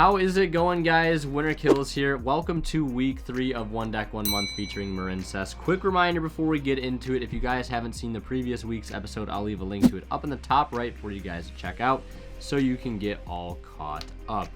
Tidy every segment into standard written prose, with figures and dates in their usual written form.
How is it going, guys? Winter Kills here. Welcome to week 3 of One Deck One Month featuring Marincess. Quick reminder before we get into it, if you guys haven't seen the previous week's episode, I'll leave a link to it up in the top right for you guys to check out so you can get all caught up.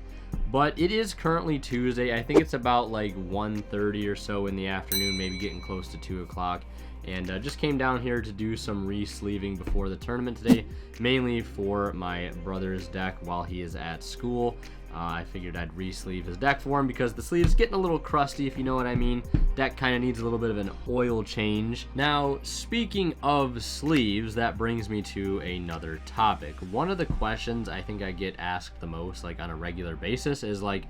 But it is currently Tuesday. I think it's about like 1:30 or so in the afternoon, maybe getting close to 2 o'clock. And just came down here to do some re-sleeving before the tournament today, mainly for my brother's deck while he is at school. I figured I'd re-sleeve his deck for him because the sleeve's getting a little crusty, if you know what I mean. Deck kind of needs a little bit of an oil change. Now, speaking of sleeves, that brings me to another topic. One of the questions I think I get asked the most, like on a regular basis, is like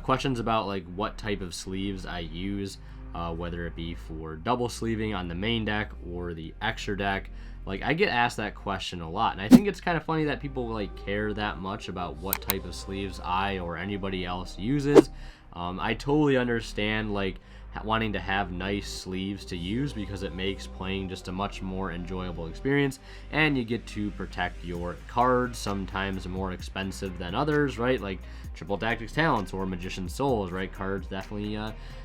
questions about like what type of sleeves I use, whether it be for double sleeving on the main deck or the extra deck. Like, I get asked that question a lot, and I think it's kind of funny that people like care that much about what type of sleeves I or anybody else uses. I totally understand like wanting to have nice sleeves to use because it makes playing just a much more enjoyable experience, and you get to protect your cards, sometimes more expensive than others, right? Like Triple Tactics Talents or Magician's Souls, right? Cards definitely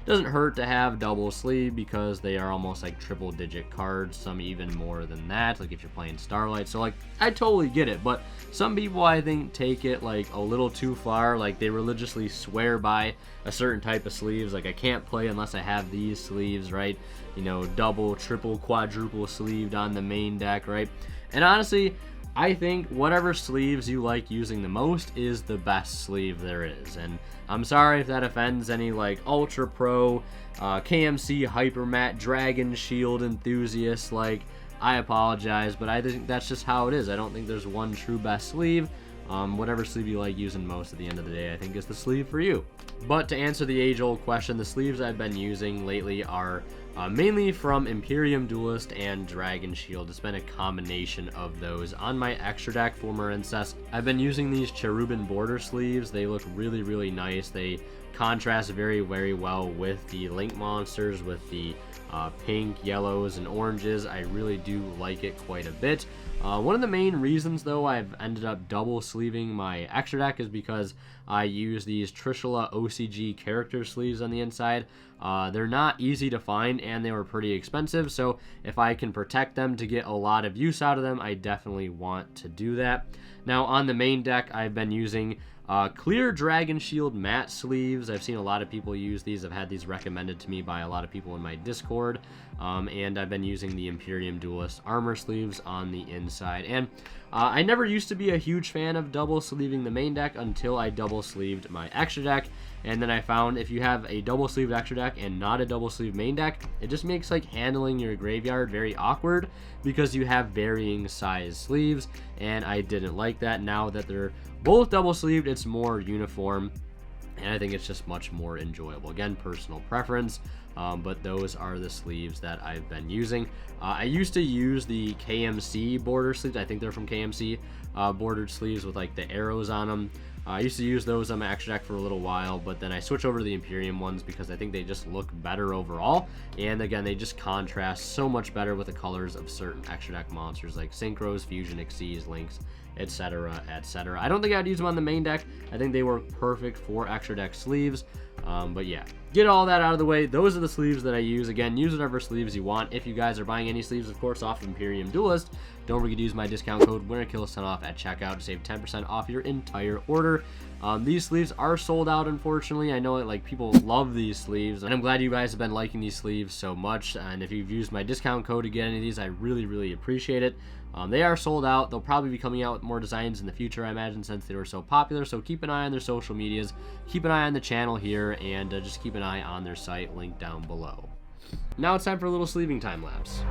doesn't hurt to have double sleeve because they are almost like triple digit cards, some even more than that, like if you're playing Starlight. So like I totally get it, but some people I think take it like a little too far. Like they religiously swear by a certain type of sleeves, like I can't play unless I have these sleeves, right? You know, double, triple, quadruple sleeved on the main deck, right? And honestly, I think whatever sleeves you like using the most is the best sleeve there is. And I'm sorry if that offends any like Ultra Pro, KMC Hypermat, Dragon Shield enthusiasts. Like, I apologize, but I think that's just how it is. I don't think there's one true best sleeve. Whatever sleeve you like using most at the end of the day, I think is the sleeve for you. But to answer the age-old question, the sleeves I've been using lately are mainly from Imperium Duelist and Dragon Shield. It's been a combination of those. On my extra deck for Marincess, I've been using these Cherubin border sleeves. They look really, really nice. They contrast very, very well with the Link monsters, with the pink, yellows, and oranges. I really do like it quite a bit. One of the main reasons, though, I've ended up double sleeving my extra deck is because I use these Trishula OCG character sleeves on the inside. They're not easy to find, and they were pretty expensive, so if I can protect them to get a lot of use out of them, I definitely want to do that. Now, on the main deck, I've been using clear Dragon Shield matte sleeves. I've seen a lot of people use these. I've had these recommended to me by a lot of people in my Discord. And I've been using the Imperium Duelist armor sleeves on the inside. And I never used to be a huge fan of double sleeving the main deck until I double sleeved my extra deck. And then I found if you have a double sleeved extra deck and not a double sleeved main deck, it just makes like handling your graveyard very awkward because you have varying size sleeves. And I didn't like that. Now that they're both double sleeved, it's more uniform, and I think it's just much more enjoyable. Again, personal preference, but those are the sleeves that I've been using. I used to use the KMC border sleeves. I think they're from KMC, bordered sleeves with like the arrows on them. I used to use those on my extra deck for a little while, but then I switched over to the Imperium ones because I think they just look better overall. And again, they just contrast so much better with the colors of certain extra deck monsters like Synchros, Fusion, Xyz, Lynx, etc., etc. I don't think I'd use them on the main deck. I think they work perfect for extra deck sleeves. But yeah, get all that out of the way. Those are the sleeves that I use. Again, use whatever sleeves you want. If you guys are buying any sleeves, of course, off of Imperium Duelist, don't forget to use my discount code WinterKills10 off at checkout to save 10% off your entire order. These sleeves are sold out, unfortunately. I know it, like, people love these sleeves, and I'm glad you guys have been liking these sleeves so much. And if you've used my discount code to get any of these, I really, really appreciate it. They are sold out. They'll probably be coming out with more designs in the future, I imagine, since they were so popular. So keep an eye on their social medias, keep an eye on the channel here, and just keep an eye on their site, link down below. Now it's time for a little sleeving time lapse.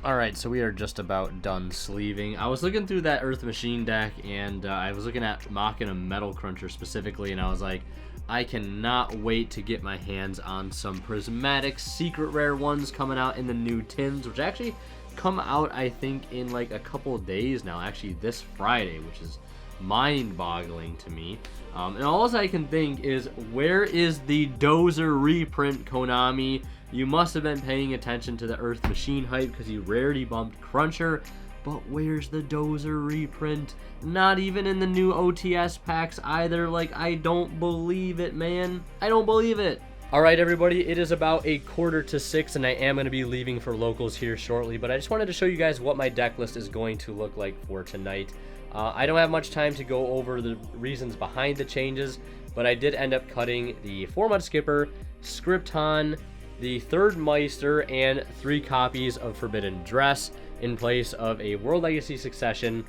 Alright, so we are just about done sleeving. I was looking through that Earth Machine deck, and I was looking at Machina Metal Cruncher specifically, and I was like, I cannot wait to get my hands on some prismatic secret rare ones coming out in the new tins, which actually come out, I think, in like a couple of days now, actually this Friday, which is mind-boggling to me. And all I can think is, where is the Dozer reprint, Konami? You must have been paying attention to the Earth Machine hype because you rarely bumped Cruncher. But where's the Dozer reprint? Not even in the new OTS packs either. Like, I don't believe it, man. I don't believe it. All right, everybody, it is about 5:45, and I am going to be leaving for locals here shortly, but I just wanted to show you guys what my deck list is going to look like for tonight. I don't have much time to go over the reasons behind the changes, but I did end up cutting the 4-Mud Skipper, Scripton, the 3rd Meister, and 3 copies of Forbidden Dress in place of a World Legacy Succession,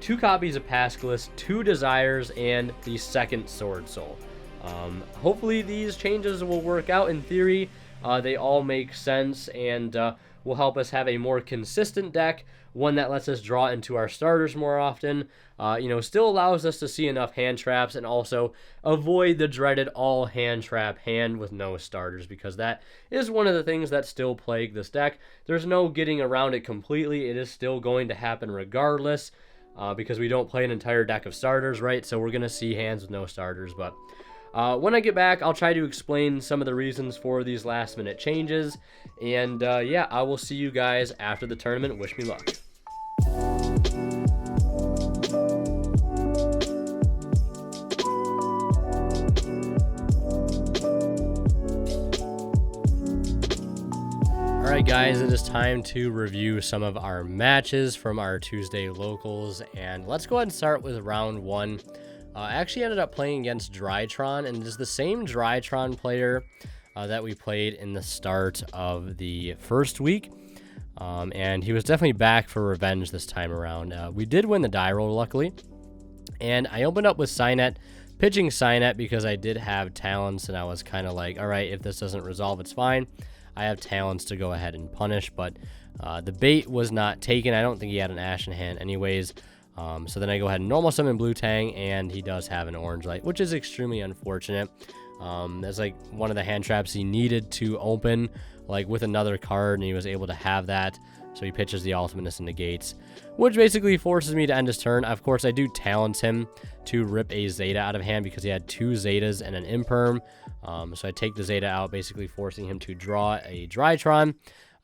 2 copies of Pascalis, 2 Desires, and the 2nd Sword Soul. Hopefully these changes will work out. In theory, they all make sense and will help us have a more consistent deck, one that lets us draw into our starters more often, still allows us to see enough hand traps, and also avoid the dreaded all hand trap hand with no starters, because that is one of the things that still plague this deck. There's no getting around it completely. It is still going to happen regardless, because we don't play an entire deck of starters, right? So we're going to see hands with no starters, but when I get back, I'll try to explain some of the reasons for these last-minute changes, and yeah, I will see you guys after the tournament. Wish me luck. Alright guys, it is time to review some of our matches from our Tuesday locals, and let's go ahead and start with round 1. I actually ended up playing against Drytron, and it is the same Drytron player that we played in the start of the first week. And he was definitely back for revenge this time around. We did win the die roll, luckily. And I opened up with Cynet, pitching Cynet because I did have talents, and I was kind of like, all right, if this doesn't resolve, it's fine. I have talents to go ahead and punish, but the bait was not taken. I don't think he had an Ash in hand anyways. So then I go ahead and normal summon Blue Tang, and he does have an Orange Light, which is extremely unfortunate. That's like one of the hand traps he needed to open, like with another card, and he was able to have that. So he pitches the Ultimateness and negates, which basically forces me to end his turn. Of course, I do talent him to rip a Zeta out of hand because he had 2 Zetas and an Imperm. So I take the Zeta out, basically forcing him to draw a Drytron.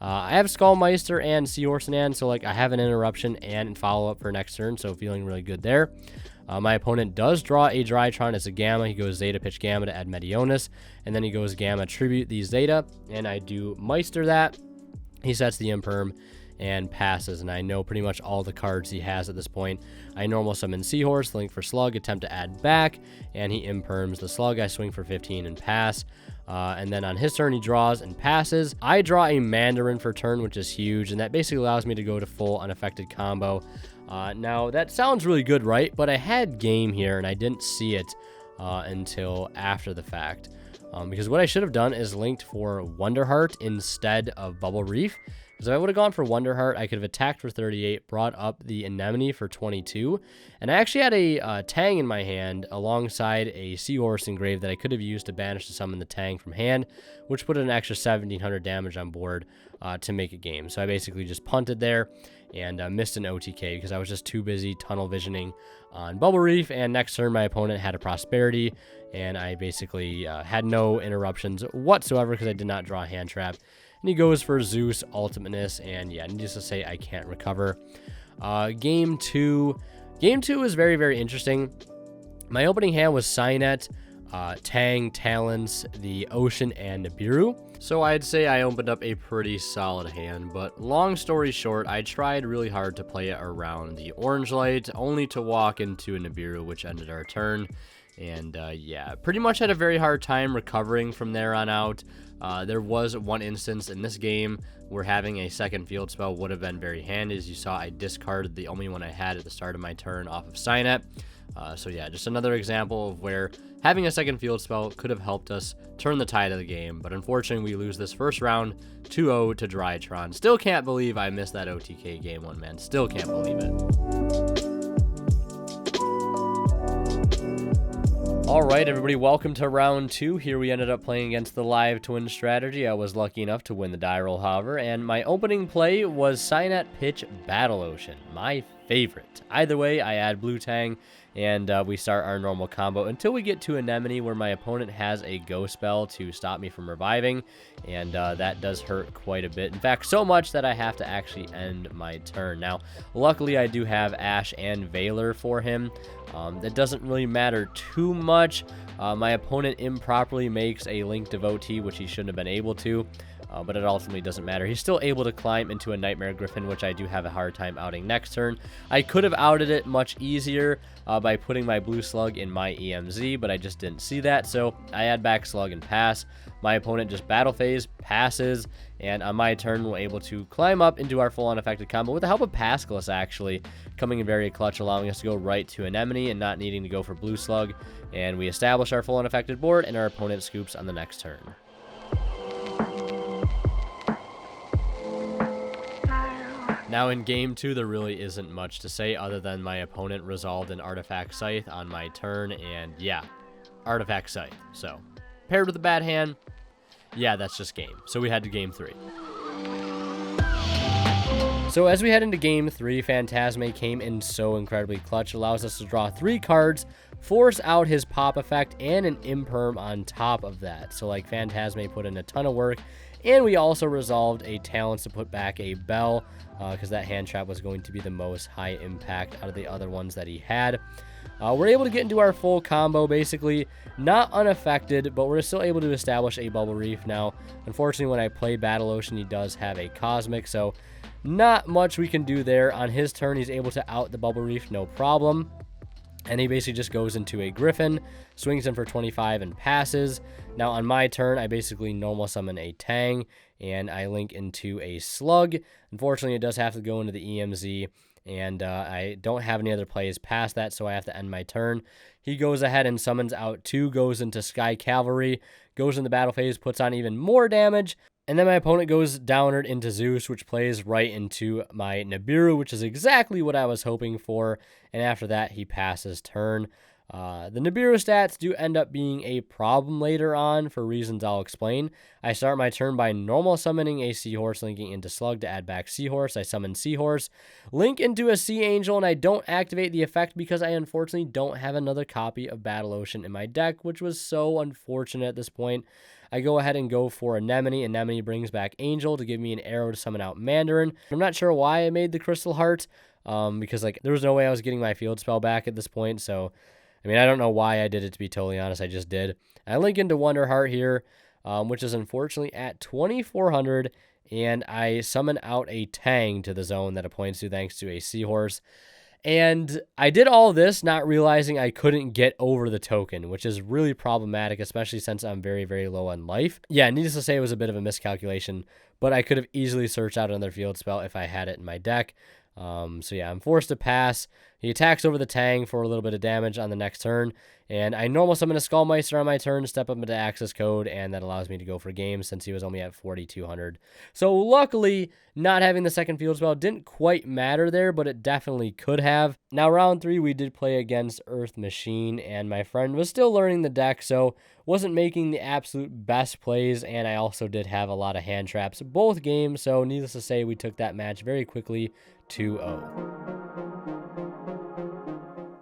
I have Skullmeister and Seahorse in hand, so like I have an interruption and follow-up for next turn, so feeling really good there. My opponent does draw a Drytron as a Gamma. He goes Zeta, pitch Gamma to add Medionis, and then he goes Gamma, tribute the Zeta, and I do Meister that. He sets the Imperm and passes, and I know pretty much all the cards he has at this point. I normal summon Seahorse, link for Slug, attempt to add back, and he Imperms the Slug. I swing for 15 and pass. And then on his turn, he draws and passes. I draw a Mandarin for turn, which is huge, and that basically allows me to go to full unaffected combo. Now, that sounds really good, right? But I had game here, and I didn't see it until after the fact. Because what I should have done is linked for Wonderheart instead of Bubble Reef. Because if I would have gone for Wonderheart, I could have attacked for 38, brought up the Anemone for 22, and I actually had a Tang in my hand alongside a Seahorse engraved that I could have used to banish to summon the Tang from hand, which put an extra 1700 damage on board to make a game. So I basically just punted there and missed an OTK because I was just too busy tunnel visioning on Bubble Reef, and next turn my opponent had a Prosperity, and I basically had no interruptions whatsoever because I did not draw a hand trap. And he goes for Zeus, Ultimateness, and yeah, needless to say, I can't recover. Game 2. Game 2 is very, very interesting. My opening hand was Cynet, Tang, Talons, the Ocean, and Nibiru. So I'd say I opened up a pretty solid hand, but long story short, I tried really hard to play it around the Orange Light, only to walk into a Nibiru, which ended our turn. And yeah, pretty much had a very hard time recovering from there on out. There was one instance in this game where having a second field spell would have been very handy. As you saw, I discarded the only one I had at the start of my turn off of Cynet. So yeah, just another example of where having a second field spell could have helped us turn the tide of the game. But unfortunately, we lose this first round 2-0 to Drytron. Still can't believe I missed that OTK game 1, man. Still can't believe it. Alright everybody, welcome to round 2. Here we ended up playing against the Live Twin strategy. I was lucky enough to win the die roll, however, and my opening play was Cynet pitch Battle Ocean, my favorite. Either way, I add Blue Tang, and we start our normal combo until we get to Anemone, where my opponent has a Go spell to stop me from reviving, and that does hurt quite a bit. In fact, so much that I have to actually end my turn. Now, luckily, I do have Ash and Valor for him. That doesn't really matter too much. My opponent improperly makes a Link Devotee, which he shouldn't have been able to. But it ultimately doesn't matter. He's still able to climb into a Nightmare Griffin, which I do have a hard time outing next turn. I could have outed it much easier by putting my Blue Slug in my EMZ, but I just didn't see that, so I add back Slug and pass. My opponent just Battle Phase, passes, and on my turn, we're able to climb up into our full unaffected combo with the help of Pascalis, actually, coming in very clutch, allowing us to go right to Anemone and not needing to go for Blue Slug. And we establish our full unaffected board, and our opponent scoops on the next turn. Now in game 2, there really isn't much to say other than my opponent resolved an Artifact Scythe on my turn, and yeah, Artifact Scythe. So, paired with a bad hand, yeah, that's just game. So we head to game 3. So as we head into game 3, Phantasme came in so incredibly clutch, allows us to draw 3 cards, force out his pop effect, and an imperm on top of that. So like Phantasme put in a ton of work, and we also resolved a Talents to put back a Bell, because that hand trap was going to be the most high impact out of the other ones that he had. We're able to get into our full combo, basically, not unaffected, but we're still able to establish a Bubble Reef. Now, unfortunately, when I play Battle Ocean, he does have a Cosmic, so not much we can do there. On his turn, he's able to out the Bubble Reef, no problem. And he basically just goes into a Griffin, swings in for 25, and passes. Now, on my turn, I basically normal summon a Tang, and I link into a Slug. Unfortunately, it does have to go into the EMZ, and I don't have any other plays past that, so I have to end my turn. He goes ahead and summons out 2, goes into Sky Cavalry, goes in the battle phase, puts on even more damage, and then my opponent goes downward into Zeus, which plays right into my Nibiru, which is exactly what I was hoping for, and after that, he passes turn. The Nibiru stats do end up being a problem later on for reasons I'll explain. I start my turn by normal summoning a Seahorse, linking into Slug to add back Seahorse. I summon Seahorse, link into a Sea Angel, and I don't activate the effect because I unfortunately don't have another copy of Battle Ocean in my deck, which was so unfortunate at this point. I go ahead and go for Anemone. Anemone brings back Angel to give me an arrow to summon out Mandarin. I'm not sure why I made the Crystal Heart, because like there was no way I was getting my field spell back at this point, so I mean, I don't know why I did it, to be totally honest. I just did. I link into Wonder Heart here, which is unfortunately at 2,400, and I summon out a Tang to the zone that it points to thanks to a Seahorse. And I did all this not realizing I couldn't get over the token, which is really problematic, especially since I'm very, very low on life. Yeah, needless to say, it was a bit of a miscalculation, but I could have easily searched out another field spell if I had it in my deck. So yeah, I'm forced to pass. He attacks over the Tang for a little bit of damage on the next turn, and I normal summon a Skullmeister on my turn, step up into access code, and that allows me to go for games since he was only at 4,200. So luckily, not having the second field spell didn't quite matter there, but it definitely could have. Now, round 3, we did play against Earth Machine, and my friend was still learning the deck, so wasn't making the absolute best plays, and I also did have a lot of hand traps both games, so needless to say, we took that match very quickly 2-0.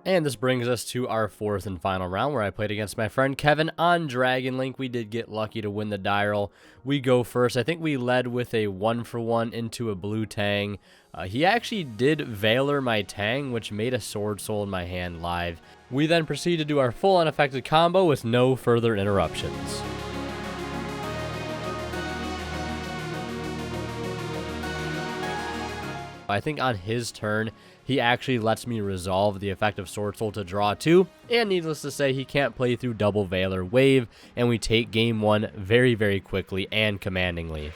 And this brings us to our 4th and final round, where I played against my friend Kevin on Dragon Link. We did get lucky to win the Diral. We go first. I think we led with a 1-for-1 into a Blue Tang. He actually did Valor my Tang, which made a Sword Soul in my hand live. We then proceed to do our full unaffected combo with no further interruptions. I think on his turn, he actually lets me resolve the effect of Sword Soul to draw 2, and needless to say, he can't play through double Valor Wave, and we take game 1 very, very quickly and commandingly.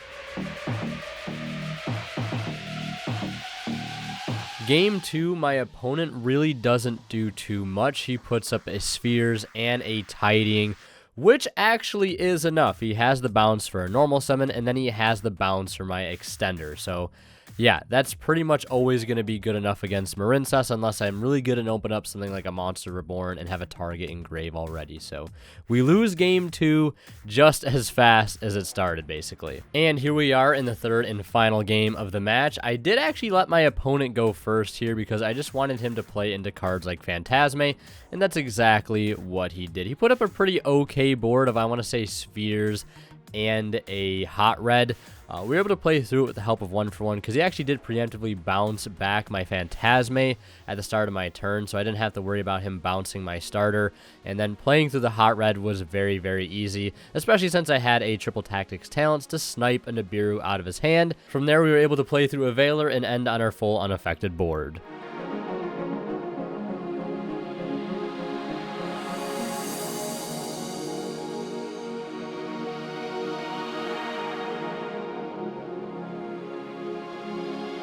Game 2, my opponent really doesn't do too much. He puts up a Spheres and a Tidying, which actually is enough. He has the bounce for a normal summon, and then he has the bounce for my extender, so yeah, that's pretty much always going to be good enough against Marincess unless I'm really good and open up something like a Monster Reborn and have a target engrave already. So we lose game 2 just as fast as it started, basically. And here we are in the third and final game of the match. I did actually let my opponent go first here because I just wanted him to play into cards like Phantasme, and that's exactly what he did. He put up a pretty okay board of, I want to say, spheres and a hot red. We were able to play through it with the help of 1-for-1 because he actually did preemptively bounce back my Phantasme at the start of my turn, so I didn't have to worry about him bouncing my starter. And then playing through the hot red was very, very easy, especially since I had a triple tactics talents to snipe a Nibiru out of his hand. From there, we were able to play through a Veiler and end on our full unaffected board.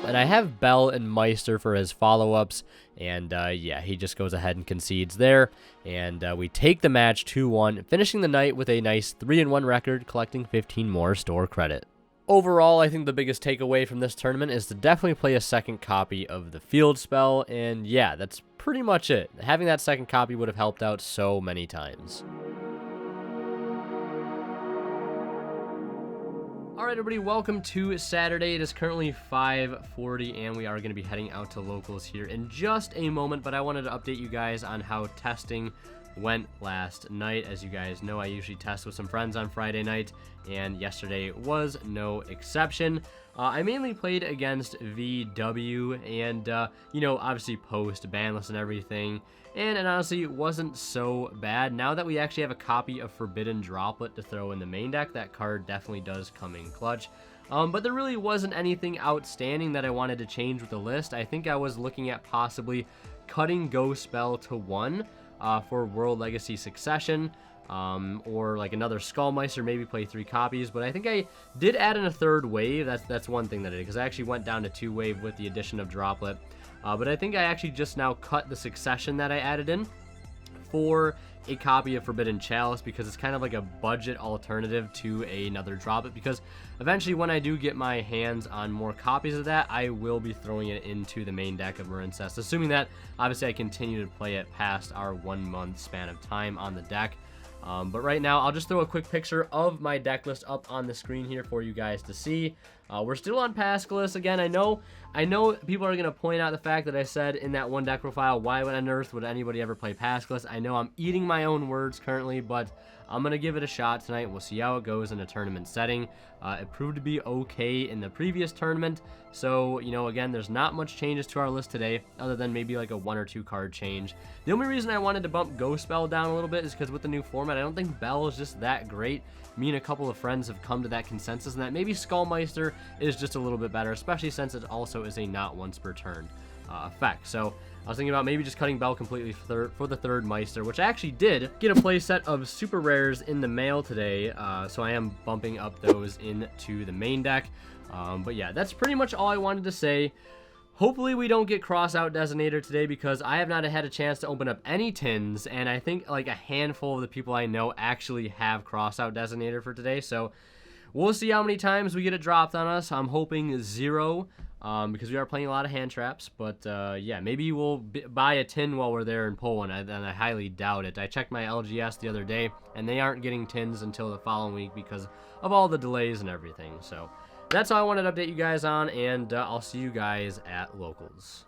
And I have Bell and Meister for his follow-ups, and yeah, he just goes ahead and concedes there, and we take the match 2-1, finishing the night with a nice 3-1 record, collecting 15 more store credit. Overall, I think the biggest takeaway from this tournament is to definitely play a second copy of the field spell, and yeah, that's pretty much it. Having that second copy would have helped out so many times. All right, everybody, welcome to Saturday. It is currently 5:40, and we are going to be heading out to locals here in just a moment, but I wanted to update you guys on how testing went last night. As you guys know, I usually test with some friends on Friday night, and yesterday was no exception. I mainly played against VW and, you know, obviously post, banless and everything. And it honestly wasn't so bad. Now that we actually have a copy of Forbidden Droplet to throw in the main deck, that card definitely does come in clutch. But there really wasn't anything outstanding that I wanted to change with the list. I think I was looking at possibly cutting Go Spell to 1 for World Legacy Succession. Or like another Skullmeister, maybe play 3 copies. But I think I did add in a 3rd wave. That's one thing that I did, because I actually went down to 2 wave with the addition of Droplet. But I think I actually just now cut the Succession that I added in for a copy of Forbidden Chalice, because it's kind of like a budget alternative to another Droplet, because eventually when I do get my hands on more copies of that, I will be throwing it into the main deck of Marincess, assuming that obviously I continue to play it past our 1 month span of time on the deck. But right now, I'll just throw a quick picture of my deck list up on the screen here for you guys to see. We're still on Pascalis. Again, I know people are going to point out the fact that I said in that one deck profile, why on earth would anybody ever play Pascalis? I know I'm eating my own words currently, but I'm going to give it a shot tonight. We'll see how it goes in a tournament setting. It proved to be okay in the previous tournament. So, you know, again, there's not much changes to our list today, other than maybe like a 1 or 2 card change. The only reason I wanted to bump Ghost Spell down a little bit is because with the new format, I don't think Bell is just that great. Me and a couple of friends have come to that consensus, and that maybe Skullmeister is just a little bit better, especially since it also is a not once per turn effect. So I was thinking about maybe just cutting Bell completely for the 3rd Meister, which I actually did get a playset of super rares in the mail today, so I am bumping up those into the main deck. But yeah, that's pretty much all I wanted to say. Hopefully we don't get Crossout Designator today, because I have not had a chance to open up any tins, and I think like a handful of the people I know actually have Crossout Designator for today, so we'll see how many times we get it dropped on us. I'm hoping 0, because we are playing a lot of hand traps, but yeah, maybe we'll buy a tin while we're there and pull one, and I highly doubt it. I checked my LGS the other day, and they aren't getting tins until the following week because of all the delays and everything, so that's all I wanted to update you guys on, and I'll see you guys at locals.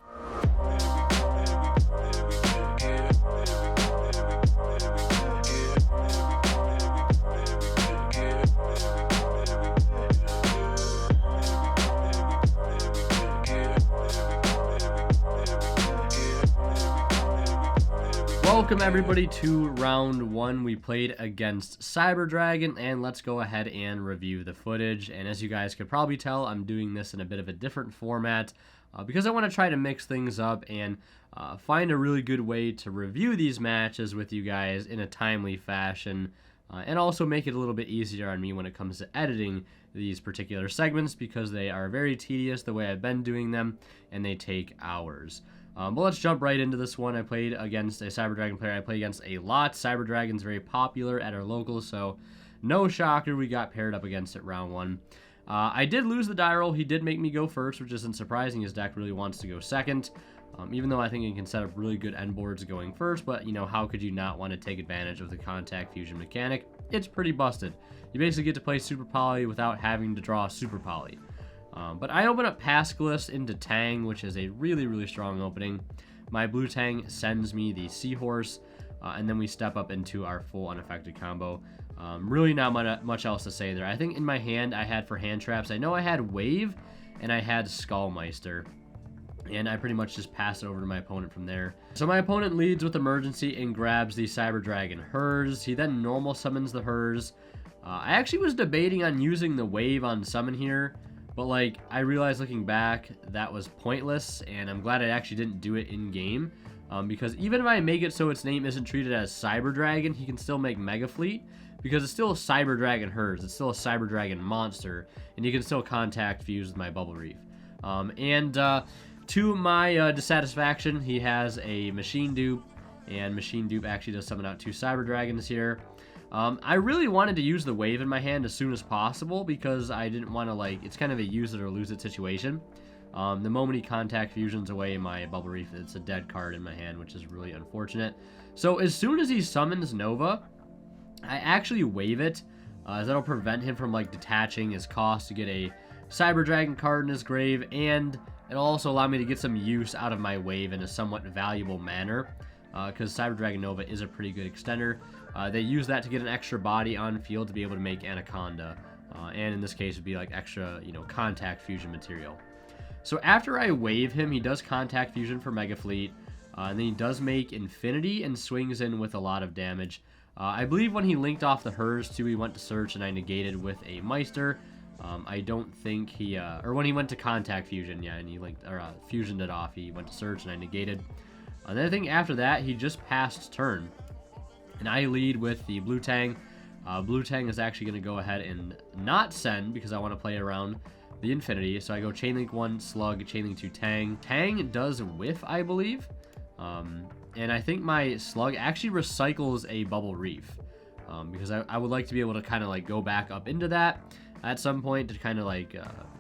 Welcome everybody to round 1. We played against Cyber Dragon, and let's go ahead and review the footage. And as you guys could probably tell, I'm doing this in a bit of a different format because I want to try to mix things up and find a really good way to review these matches with you guys in a timely fashion, and also make it a little bit easier on me when it comes to editing these particular segments, because they are very tedious the way I've been doing them, and they take hours. But let's jump right into this one. I played against a Cyber Dragon player I play against a lot. Cyber Dragon's very popular at our locals, so no shocker we got paired up against it round 1. I did lose the die roll. He did make me go first, which isn't surprising. His deck really wants to go second, even though I think he can set up really good end boards going first. But, you know, how could you not want to take advantage of the contact fusion mechanic? It's pretty busted. You basically get to play Super Poly without having to draw Super Poly. But I open up Pascalis into Tang, which is a really, really strong opening. My blue Tang sends me the Seahorse, and then we step up into our full unaffected combo. Really not much else to say there. I think in my hand I had for hand traps, I know I had Wave and I had Skullmeister, and I pretty much just passed it over to my opponent from there. So my opponent leads with Emergency and grabs the Cyber Dragon Hers. He then normal summons the Hers. I actually was debating on using the Wave on summon here, but like I realized looking back that was pointless, and I'm glad I actually didn't do it in game, because even if I make it so its name isn't treated as Cyber Dragon, he can still make Mega Fleet, because it's still a Cyber Dragon Hers. It's still a Cyber Dragon monster, and you can still contact fuse with my Bubble Reef. To my dissatisfaction, he has a Machine Dupe, and Machine Dupe actually does summon out 2 Cyber Dragons here. I really wanted to use the Wave in my hand as soon as possible, because I didn't want to, like, it's kind of a use it or lose it situation. The moment he contact fusions away my Bubble Reef, it's a dead card in my hand, which is really unfortunate. So as soon as he summons Nova, I actually Wave it, as that'll prevent him from like detaching his cost to get a Cyber Dragon card in his grave, and it'll also allow me to get some use out of my Wave in a somewhat valuable manner, because Cyber Dragon Nova is a pretty good extender. They use that to get an extra body on field to be able to make Anaconda, and in this case would be like extra, you know, contact fusion material. So after I Wave him, he does contact fusion for Mega Fleet, and then he does make Infinity and swings in with a lot of damage. I believe when he linked off the Hers too, he went to search and I negated with a Meister. I don't think he, or when he went to contact fusion, yeah, and he linked, or fusioned it off, he went to search and I negated. And then I think after that, he just passed turn. And I lead with the Blue Tang. Blue Tang is actually going to go ahead and not send, because I want to play around the Infinity. So I go Chainlink 1, Slug, Chainlink 2, Tang. Tang does whiff, I believe. And I think my Slug actually recycles a Bubble Reef, because I would like to be able to kind of like go back up into that at some point to kind of like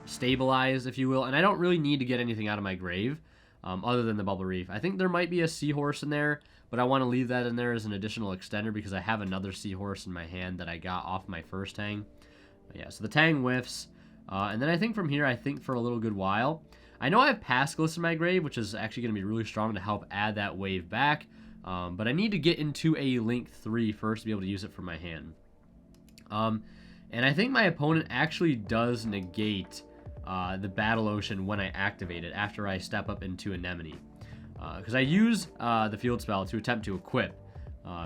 stabilize, if you will. And I don't really need to get anything out of my grave other than the Bubble Reef. I think there might be a Seahorse in there, but I want to leave that in there as an additional extender because I have another Seahorse in my hand that I got off my first Tang. But yeah, so the Tang whiffs. And then I think from here, I think for a little good while. I know I have Pascalis in my grave, which is actually going to be really strong to help add that Wave back. But I need to get into a Link 3 first to be able to use it for my hand. And I think my opponent actually does negate the Battle Ocean when I activate it after I step up into Anemone. Because I use the field spell to attempt to equip.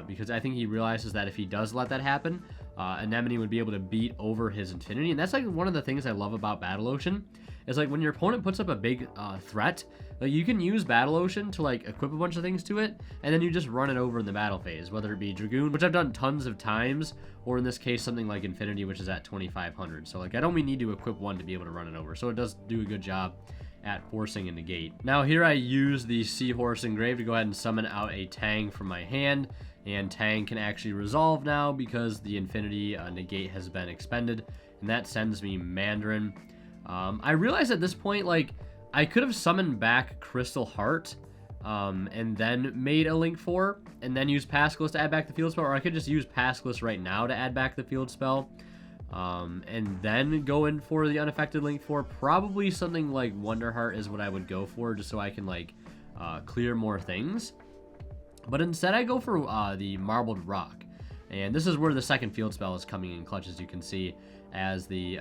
Because I think he realizes that if he does let that happen, Anemone would be able to beat over his Infinity. And that's like one of the things I love about Battle Ocean. Is like when your opponent puts up a big threat, like you can use Battle Ocean to like equip a bunch of things to it, and then you just run it over in the battle phase, whether it be Dragoon, which I've done tons of times, or in this case something like Infinity, which is at 2500. So like I don't need to equip one to be able to run it over, so it does do a good job at forcing a negate. Now here I use the Seahorse Engrave to go ahead and summon out a Tang from my hand, and Tang can actually resolve now because the Infinity negate has been expended, and that sends me Mandarin. I realized at this point, like, I could have summoned back Crystal Heart, and then made a Link 4, and then use Pascalis to add back the field spell, or I could just use Pascalis right now to add back the field spell, and then go in for the unaffected Link 4. Probably something like Wonder Heart is what I would go for, just so I can, like, clear more things. But instead I go for the Marbled Rock, and this is where the second field spell is coming in clutch, as you can see, as the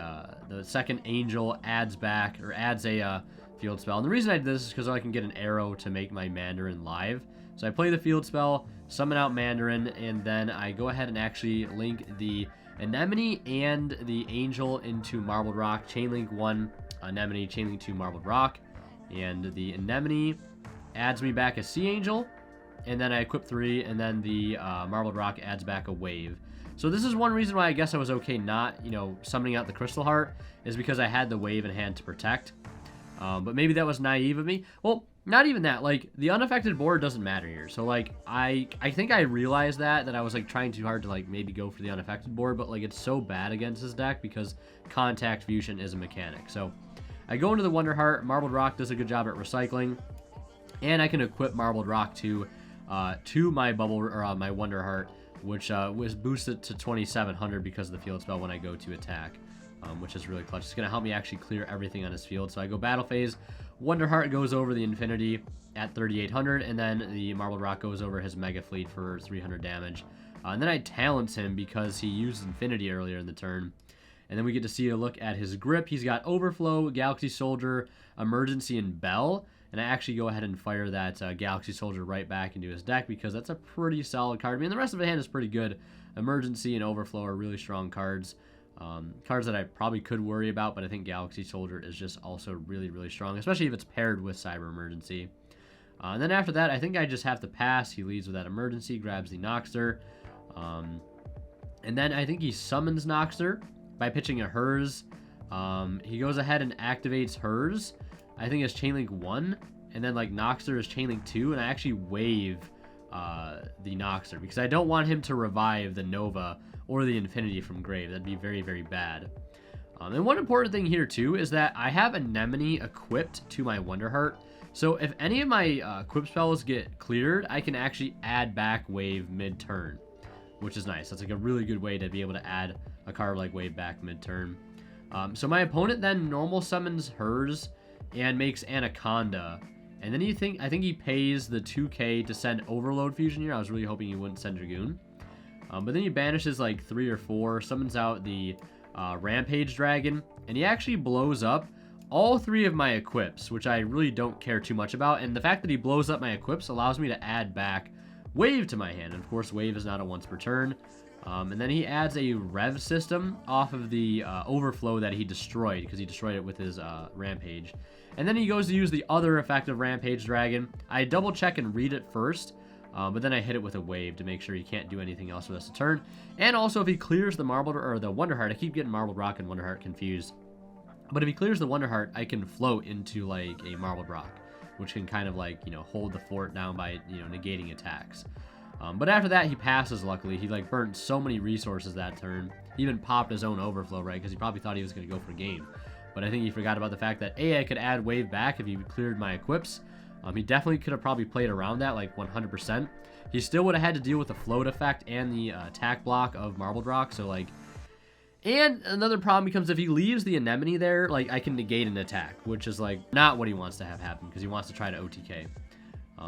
second angel adds back, or adds a field spell. And the reason I did this is because I can get an arrow to make my Mandarin live. So I play the field spell, summon out Mandarin, and then I go ahead and actually link the Anemone and the angel into Marbled Rock. Chainlink 1 Anemone, Chainlink 2 Marbled Rock, and the Anemone adds me back a Sea Angel, and then I equip 3, and then the Marbled Rock adds back a Wave. So this is one reason why I guess I was okay not, you know, summoning out the Crystal Heart, is because I had the Wave in hand to protect. But maybe that was naive of me. Well, not even that. Like, the unaffected board doesn't matter here. So, like, I think I realized that I was, like, trying too hard to, like, maybe go for the unaffected board. But, like, it's so bad against this deck because Contact Fusion is a mechanic. So, I go into the Wonder Heart. Marbled Rock does a good job at recycling. And I can equip Marbled Rock to my bubble, or my Wonder Heart, which was boosted to 2700 because of the field spell when I go to attack. Which is really clutch. It's going to help me actually clear everything on his field. So I go Battle Phase. Wonder Heart goes over the Infinity at 3800, and then the Marbled Rock goes over his Mega Fleet for 300 damage. And then I Talents him because he used Infinity earlier in the turn. And then we get to see a look at his grip. He's got Overflow, Galaxy Soldier, Emergency, and Bell. And I actually go ahead and fire that Galaxy Soldier right back into his deck because that's a pretty solid card. I mean, the rest of the hand is pretty good. Emergency and Overflow are really strong cards. Cards that I probably could worry about, but I think Galaxy Soldier is just also really, really strong, especially if it's paired with Cyber Emergency. And then after that, I think I just have to pass. He leads with that Emergency, grabs the Noxter. And then I think he summons Noxter by pitching a Hers. He goes ahead and activates Hers. I think it's Chainlink 1, and then like Noxter is Chainlink 2, and I actually wave the Noxter because I don't want him to revive the Nova or the Infinity from grave. That'd be very, very bad. And one important thing here too is that I have Anemone equipped to my Wonder Heart. So if any of my equip spells get cleared, I can actually add back Wave mid-turn, which is nice. That's like a really good way to be able to add a card like Wave back mid-turn. So my opponent then normal summons Hers and makes Anaconda. And then I think he pays the 2k to send Overload Fusion here. I was really hoping he wouldn't send Dragoon. But then he banishes like 3 or 4, summons out the Rampage Dragon, and he actually blows up all 3 of my equips, which I really don't care too much about. And the fact that he blows up my equips allows me to add back Wave to my hand. And of course, Wave is not a once per turn. And then he adds a Rev system off of the Overflow that he destroyed, because he destroyed it with his Rampage. And then he goes to use the other effective Rampage Dragon. I double check and read it first. But then I hit it with a Wave to make sure he can't do anything else with us a turn. And also, if he clears the Marbled or the Wonder Heart, I keep getting Marbled Rock and Wonder Heart confused. But if he clears the Wonder Heart, I can float into like a Marbled Rock, which can kind of like, you know, hold the fort down by, you know, negating attacks. But after that, he passes, luckily. He like burnt so many resources that turn. He even popped his own Overflow, right? Because he probably thought he was going to go for game. But I think he forgot about the fact that I could add Wave back if he cleared my equips. He definitely could have probably played around that, like 100%. He still would have had to deal with the float effect and the attack block of Marbled Rock, so like... And another problem becomes if he leaves the Anemone there, like, I can negate an attack, which is, like, not what he wants to have happen, because he wants to try to OTK.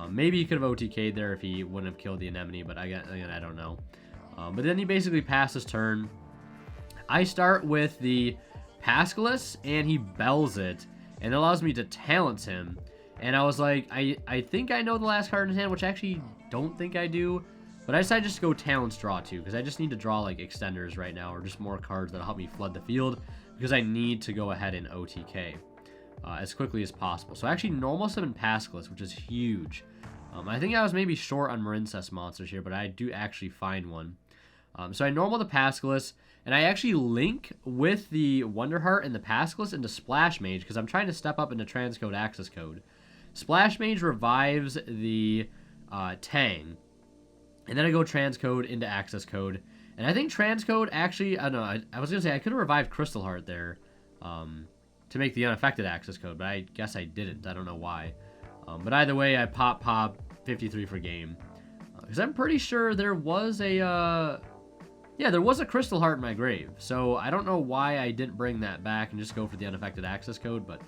Maybe he could have OTK'd there if he wouldn't have killed the Anemone, but again, I don't know. But then he basically passes turn. I start with the Pascalis, and he bells it, and it allows me to Talents him. And I was like, I think I know the last card in his hand, which I actually don't think I do. But I decided just to go Talents draw too, because I just need to draw like extenders right now, or just more cards that'll help me flood the field, because I need to go ahead and OTK as quickly as possible. So I actually normal summon Pascalis, which is huge. I think I was maybe short on Marincess monsters here, but I do actually find one. So I normal the Pascalis, and I actually link with the Wonder Heart and the Pascalis into Splash Mage, because I'm trying to step up into Transcode Access Code. Splash Mage revives the Tang, and then I go Transcode into Access Code. And I think Transcode actually, I don't know, I was going to say I could have revived Crystal Heart there to make the unaffected Access Code, but I guess I didn't. I don't know why. But either way, I pop 53 for game. Because I'm pretty sure there was a, there was a Crystal Heart in my grave. So I don't know why I didn't bring that back and just go for the unaffected Access Code, but...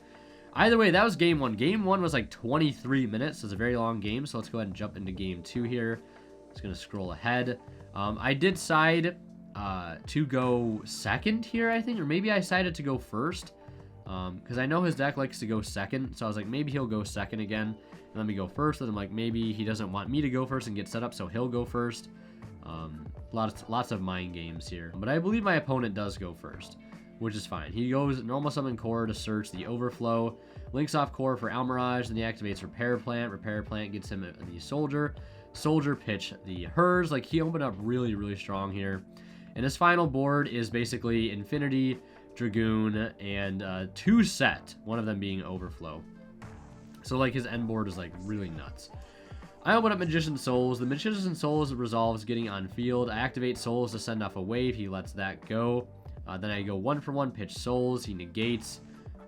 Either way, that was game 1. Game 1 was like 23 minutes. So it's a very long game. So let's go ahead and jump into game 2 here. Just going to scroll ahead. I did decide to go second here, I think. Or maybe I decided to go first. Because I know his deck likes to go second. So I was like, maybe he'll go second again. And let me go first. And I'm like, maybe he doesn't want me to go first and get set up. So he'll go first. Lots of mind games here. But I believe my opponent does go first, which is fine. He goes normal summon core to search the Overflow, links off core for Almirage, then he activates Repair Plant. Repair Plant gets him the Soldier. Soldier pitch the Hers. Like, he opened up really, really strong here. And his final board is basically Infinity, Dragoon, and 2 set, one of them being Overflow. So like his end board is like really nuts. I open up Magician Souls. The Magician Souls resolves getting on field. I activate Souls to send off a wave. He lets that go. Then I go 1-for-1, pitch Souls. He negates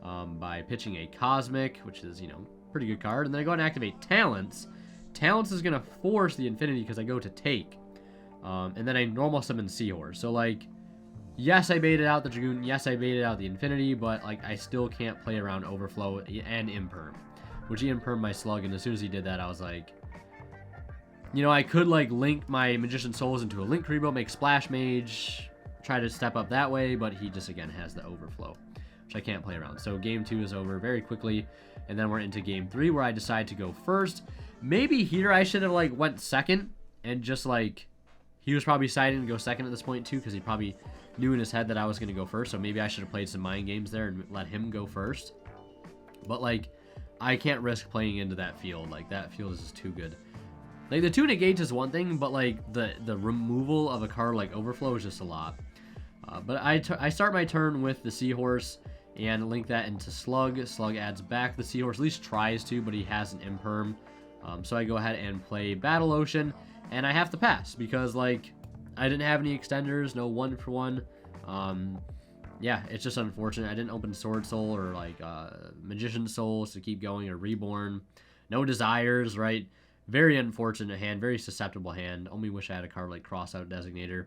by pitching a Cosmic, which is, you know, pretty good card. And then I go and activate Talents. Talents is going to force the Infinity because I go to take. And then I normal summon Seahorse. So, like, yes, I baited out the Dragoon. Yes, I baited out the Infinity. But, like, I still can't play around Overflow and Imperm. Which he Impermed my Slug. And as soon as he did that, I was like, you know, I could, like, link my Magician Souls into a Link Rebo, make Splash Mage, try to step up that way, but he just, again, has the Overflow, which I can't play around. So game 2 is over very quickly, and then we're into game 3, where I decide to go first. Maybe here I should have, like, went second, and just, like, he was probably siding to go second at this point, too, because he probably knew in his head that I was going to go first, so maybe I should have played some mind games there and let him go first. But, like, I can't risk playing into that field. Like, that field is just too good. Like, the 2 negates is one thing, but, like, the removal of a card like Overflow is just a lot. But I start my turn with the Seahorse and link that into Slug. Slug adds back the Seahorse, at least tries to, but he has an Imperm. So I go ahead and play Battle Ocean, and I have to pass because, like, I didn't have any extenders, no 1-for-1. Yeah, it's just unfortunate. I didn't open Sword Soul or, like, Magician Souls to keep going, or Reborn. No Desires, right? Very unfortunate hand, very susceptible hand. Only wish I had a card like Crossout Designator.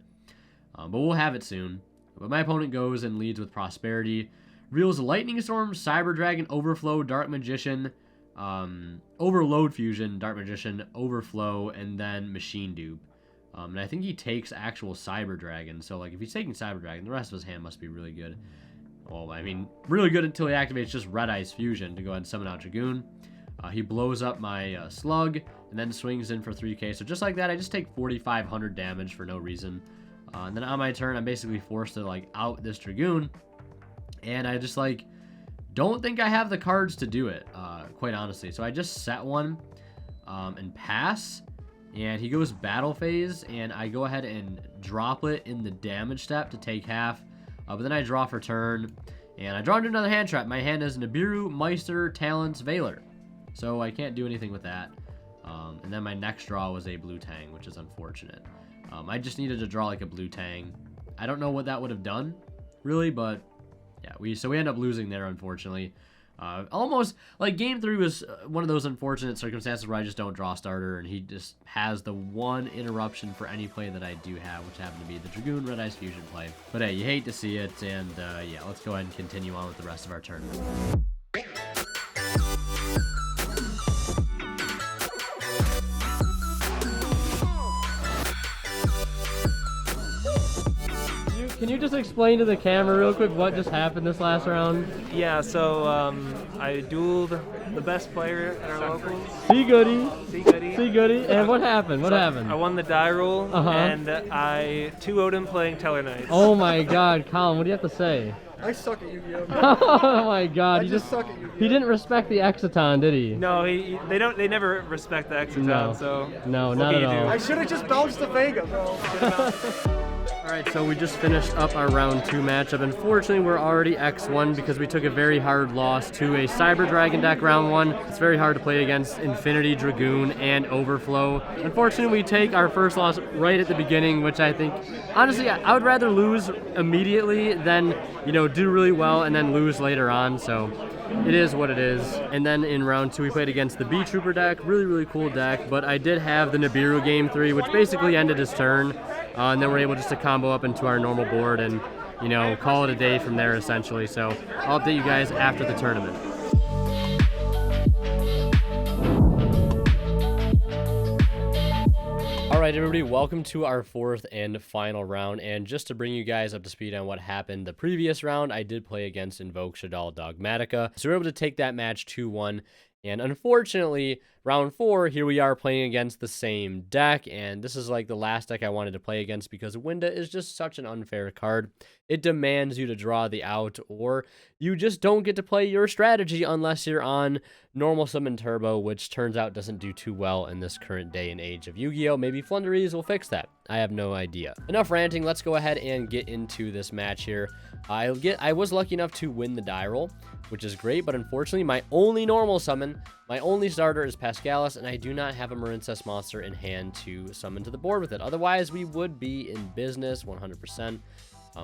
But we'll have it soon. But my opponent goes and leads with Prosperity. Reels Lightning Storm, Cyber Dragon, Overflow, Dark Magician, Overload Fusion, Dark Magician, Overflow, and then Machine Dupe. And I think he takes actual Cyber Dragon. So, like, if he's taking Cyber Dragon, the rest of his hand must be really good. Well, I mean, really good until he activates just Red Eyes Fusion to go ahead and summon out Dragoon. He blows up my Slug and then swings in for 3k. So just like that, I just take 4,500 damage for no reason. And then on my turn, I'm basically forced to, like, out this Dragoon. And I just, like, don't think I have the cards to do it, quite honestly. So I just set one and pass. And he goes Battle Phase, and I go ahead and drop it in the damage step to take half. But then I draw for turn, and I draw into another hand trap. My hand is Nibiru, Meister, Talents, Veiler. So I can't do anything with that. And then my next draw was a Blue Tang, which is unfortunate. I just needed to draw like a Blue Tang. I don't know what that would have done, really, but yeah, we end up losing there, unfortunately. Almost, like, game 3 was one of those unfortunate circumstances where I just don't draw starter, and he just has the one interruption for any play that I do have, which happened to be the Dragoon Red Eyes Fusion play. But hey, you hate to see it, and yeah, let's go ahead and continue on with the rest of our tournament. Can you just explain to the camera real quick what just happened this last round? Yeah, so I dueled the best player at our locals. See Goody. See Goody. See Goody. And what happened? What happened? I won the die roll, and I 2-0'd him playing Teller Knights. Oh my god, Colin, what do you have to say? I suck at Yu-Gi-Oh! Oh my god, I just suck at Yu-Gi-Oh! He didn't respect the Exciton, did he? No, they never respect the Exciton, No. so No, what not can at you do? all. I should have just bounced the Vega, bro. Alright, so we just finished up our round 2 matchup. Unfortunately, we're already X1 because we took a very hard loss to a Cyber Dragon deck round 1. It's very hard to play against Infinity, Dragoon, and Overflow. Unfortunately, we take our first loss right at the beginning, which I think, honestly, I would rather lose immediately than, you know, do really well and then lose later on, so it is what it is. And then in round 2, we played against the B-Trooper deck. Really, really cool deck, but I did have the Nibiru game 3, which basically ended his turn. And then we're able just to combo up into our normal board and, you know, call it a day from there, essentially. So I'll update you guys after the tournament. All right, everybody, welcome to our 4th and final round. And just to bring you guys up to speed on what happened the previous round, I did play against Invoke Shadal Dogmatica. So we were able to take that match 2-1. And unfortunately, round 4, here we are playing against the same deck, and this is like the last deck I wanted to play against because Winda is just such an unfair card. it demands you to draw the out, or you just don't get to play your strategy unless you're on normal summon turbo, which turns out doesn't do too well in this current day and age of Yu-Gi-Oh! Maybe Flunderies will fix that. I have no idea. Enough ranting, let's go ahead and get into this match here. I was lucky enough to win the die roll, which is great, but unfortunately my only normal summon, my only starter is Pascalis, and I do not have a Marincess monster in hand to summon to the board with it. Otherwise, we would be in business 100%.